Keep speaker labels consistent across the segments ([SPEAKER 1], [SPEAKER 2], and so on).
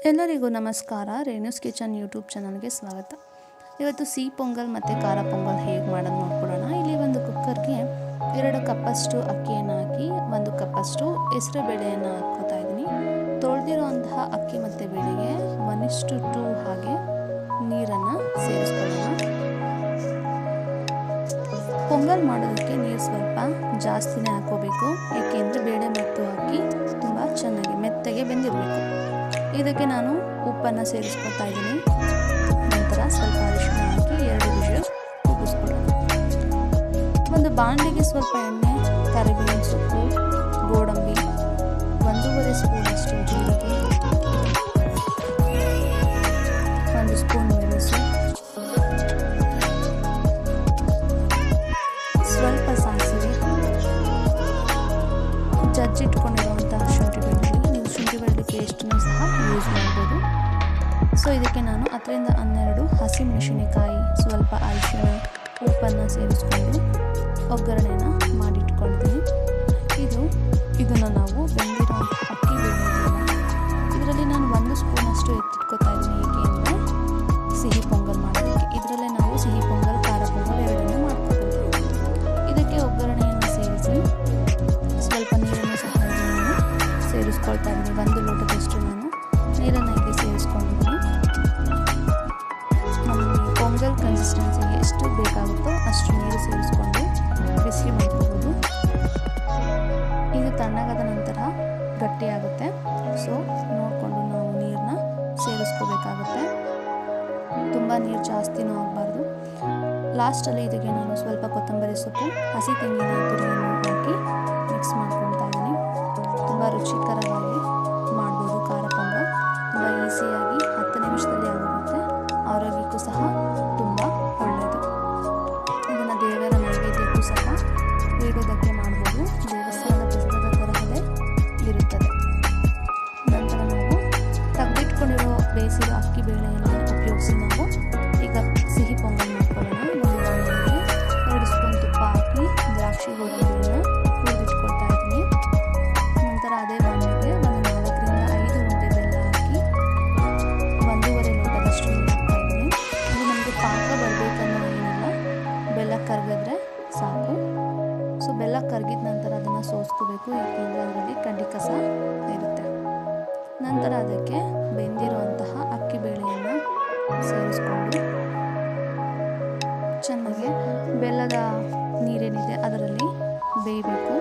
[SPEAKER 1] ಎಲ್ಲರಿಗೂ ನಮಸ್ಕಾರ. Renu's kitchen YouTube ಚಾನಲ್ಗೆ ಸ್ವಾಗತ. ಇವತ್ತು ಸಿಹಿ ಪೊಂಗಲ್ ಮತ್ತು ಖಾರ ಪೊಂಗಲ್ ಹೇಗೆ ಮಾಡೋದು ನೋಡ್ಕೊಳ್ಳೋಣ. ಇಲ್ಲಿ ಒಂದು ಕುಕ್ಕರ್ಗೆ 2 ಕಪ್ಪಷ್ಟು ಅಕ್ಕಿಯನ್ನು ಹಾಕಿ 1 ಕಪ್ಪಷ್ಟು ಹೆಸರು ಬೇಳೆಯನ್ನು ಹಾಕ್ಕೋತಾ ಇದ್ದೀನಿ. ತೊಳೆದಿರುವಂತಹ ಅಕ್ಕಿ ಮತ್ತು ಬೇಳೆಗೆ 1:2 ಹಾಗೆ ನೀರನ್ನು ಸೇರಿಸ್ಕೊಳ್ಳೋಣ. ಪೊಂಗಲ್ ಮಾಡೋದಕ್ಕೆ ನೀರು ಸ್ವಲ್ಪ ಜಾಸ್ತಿನೇ ಹಾಕೋಬೇಕು, ಏಕೆಂದರೆ ಬೇಳೆ ಮತ್ತು ಅಕ್ಕಿ ತುಂಬ ಚೆನ್ನಾಗಿ ಮೆತ್ತಗೆ ಬೆಂದಿರಬೇಕು. ಇದಕ್ಕೆ ನಾನು ಉಪ್ಪನ್ನು ಸೇರಿಸ್ಕೊತಾ ಇದ್ದೀನಿ. ನಂತರ ಸ್ವಲ್ಪ ಅರಿಶಿನ ಹಾಕಿ 2 ವಿಷಲ್ ಕೂಗಿಸ್ಕೊಳ್ಳೋಣ. ಒಂದು ಬಾಣಲೆಗೆ ಸ್ವಲ್ಪ ಎಣ್ಣೆ, ಕರಿಬೇವಿನ ಸೊಪ್ಪು, ಗೋಡಂಬಿ, 1.5 ಸ್ಪೂನಷ್ಟು ಜೀರಿಗೆ, 1 ಸ್ಪೂನ್ ಮೆಣಸು, ಸ್ವಲ್ಪ ಸಾಸಿವೆ, ಜಜ್ಜಿಟ್ಕೊಂಡಿರುವಂತಹ ಶುಂಠಿ ಬೆಳ್ಳುಳ್ಳಿ, ನೀವು ಶುಂಠಿ ಬೆಳ್ಳುಳ್ಳಿ ಪೇಸ್ಟನ್ನು ಸಹ ಯೂಸ್ ಮಾಡ್ಬೋದು. ಸೊ ಇದಕ್ಕೆ ನಾನು 10-12 ಹಸಿಮೆಣಸಿನಕಾಯಿ, ಸ್ವಲ್ಪ ಅರಿಶಿಣ, ಉಪ್ಪನ್ನು ಸೇರಿಸ್ಕೊಂಡು ಒಗ್ಗರಣೆಯನ್ನು ಮಾಡಿಟ್ಕೊಳ್ತೀನಿ. ಇದನ್ನು ನಾವು ಬೆಂದಿರೋಂಥ ಅಕ್ಕಿ ಬೇಳೆ, ಇದರಲ್ಲಿ ನಾನು 1 ಸ್ಪೂನಷ್ಟು ಎತ್ತಿಟ್ಕೊತಾ ಇದ್ದೀನಿ, ಏಕೆಂದರೆ ಸಿಹಿ ಪೊಂಗಲ್ ಮಾಡೋದಕ್ಕೆ. ಇದರಲ್ಲೇ ನಾವು ಸಿಹಿ ಪೊಂಗಲ್, ಖಾರ ಪೊಂಗಲ್ ಎರಡನ್ನೂ ಮಾಡ್ಕೊಳ್ತೀವಿ. ಇದಕ್ಕೆ ಒಗ್ಗರಣೆಯನ್ನು ಸೇರಿಸಿ ಸ್ವಲ್ಪ ನೀರನ್ನು ಸಹ ನಾನು ಸೇರಿಸ್ಕೊಳ್ತಾ ಇದ್ದೀನಿ. 1 ಲೋಟದಷ್ಟು ನಾನು ನೀರನ್ನು ಇಲ್ಲಿ ಸೇರಿಸ್ಕೊಂಡಿದ್ದೀನಿ. ನಮಗೆ ಪೊಂಗಲ್ ಕನ್ಸಿಸ್ಟೆನ್ಸಿಗೆ ಎಷ್ಟು ಬೇಕಾಗುತ್ತೋ ಅಷ್ಟು ನೀರು ಸೇರಿಸ್ಕೊಂಡು ಬಿಸಿ ಮಾಡ್ಕೋಬೋದು. ಇದು ತಣ್ಣಗಾದ ನಂತರ ಗಟ್ಟಿಯಾಗುತ್ತೆ. ಸೊ ನೋಡಿಕೊಂಡು ನಾವು ನೀರನ್ನ ಸೇರಿಸ್ಕೋಬೇಕಾಗುತ್ತೆ. ತುಂಬ ನೀರು ಜಾಸ್ತಿನೂ ಆಗಬಾರ್ದು. ಲಾಸ್ಟಲ್ಲಿ ಇದಕ್ಕೆ ನಾನು ಸ್ವಲ್ಪ ಕೊತ್ತಂಬರಿ ಸೊಪ್ಪು, ಹಸಿ ತೆಂಗಿನ ತುರಿಯನ್ನು ಹಾಕಿ ಮಿಕ್ಸ್ ಮಾಡ್ಕೊಳ್ತಾ ಇದ್ದೀನಿ. ತುಂಬ ರುಚಿಕರವಾಗಿ ಮಾಡ್ಬೋದು ಖಾರ ಪೊಂಗಲ್. ತುಂಬ ಈಸಿಯಾಗಿ 10 ನಿಮಿಷದಲ್ಲಿ ಆಗುತ್ತೆ. ಆರೋಗ್ಯಕ್ಕೂ ಸಹ ತುಂಬ ಒಳ್ಳೆಯದು. ಇದನ್ನು ದೇವರ ನೈವೇದ್ಯಕ್ಕೂ ಸಹ ಇಡೋದಕ್ಕೆ ಮಾಡ್ಬೋದು. ದೇವಸ್ಥಾನದ ಪ್ರಸಾದದ ತರಹದೇ ಇರುತ್ತದೆ. ನಂತರ ನಾವು ತೆಗೆದಿಟ್ಕೊಂಡಿರೋ ಬೇಯಿಸಿರೋ ಅಕ್ಕಿ ಬೇಳೆಯನ್ನು ಉಪಯೋಗಿಸಿ ನಾವು ಈಗ ಸಿಹಿ ಪೊಂಗಲ್ ಮಾಡ್ಕೊಳ್ಳೋಣ. ಒಂದು ಬಾಣಲೆಗೆ 2 ಸ್ಪೂನ್ ತುಪ್ಪ ಹಾಕಿ ದ್ರಾಕ್ಷಿ ಗೋಡಂಬಿಯನ್ನು ಹುರಿದಿಟ್ಕೊಳ್ತಾ ಇದ್ದೀನಿ. ನಂತರ ಅದೇ ಬಾಣಲೆಗೆ 4-5 ಉಂಡೆ ಬೆಲ್ಲ ಹಾಕಿ 1.5 ಲೋಟದಷ್ಟು ನೀರು ಹಾಕ್ತಾ ಇದ್ದೀನಿ. ಇದು ನಮಗೆ ಪಾಕ ಬರಬೇಕನ್ನೋ ಏನಿಲ್ಲ, ಬೆಲ್ಲ ಕರಗಿದ್ರೆ ಸಾಕು. ಸೊ ಬೆಲ್ಲ ಕರಗಿದ ನಂತರ ಅದನ್ನು ಸೋಸ್ಕೋಬೇಕು, ಏಕೆಂದರೆ ಅದರಲ್ಲಿ ಕಡ್ಡಿ ಕಸ ಇರುತ್ತೆ. ನಂತರ ಅದಕ್ಕೆ ಬೆಂದಿರುವಂತಹ ಅಕ್ಕಿ ಬೇಳೆಯನ್ನು ಸೇರಿಸ್ಕೊಂಡು ಚೆನ್ನಾಗಿ ಬೆಲ್ಲದ ನೀರೇನಿದೆ ಅದರಲ್ಲಿ ಬೇಯಬೇಕು.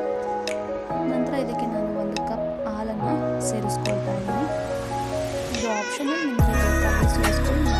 [SPEAKER 1] ನಂತರ ಇದಕ್ಕೆ ನಾನು 1 ಕಪ್ ಹಾಲನ್ನು ಸೇರಿಸ್ಕೊಳ್ತಾ ಇದ್ದೀನಿ. ಇದು ಆಪ್ಷನಲ್, ನಿಮಗೆ ಬೇಕಾದರೆ ಸೇರಿಸ್ಕೊಂಡು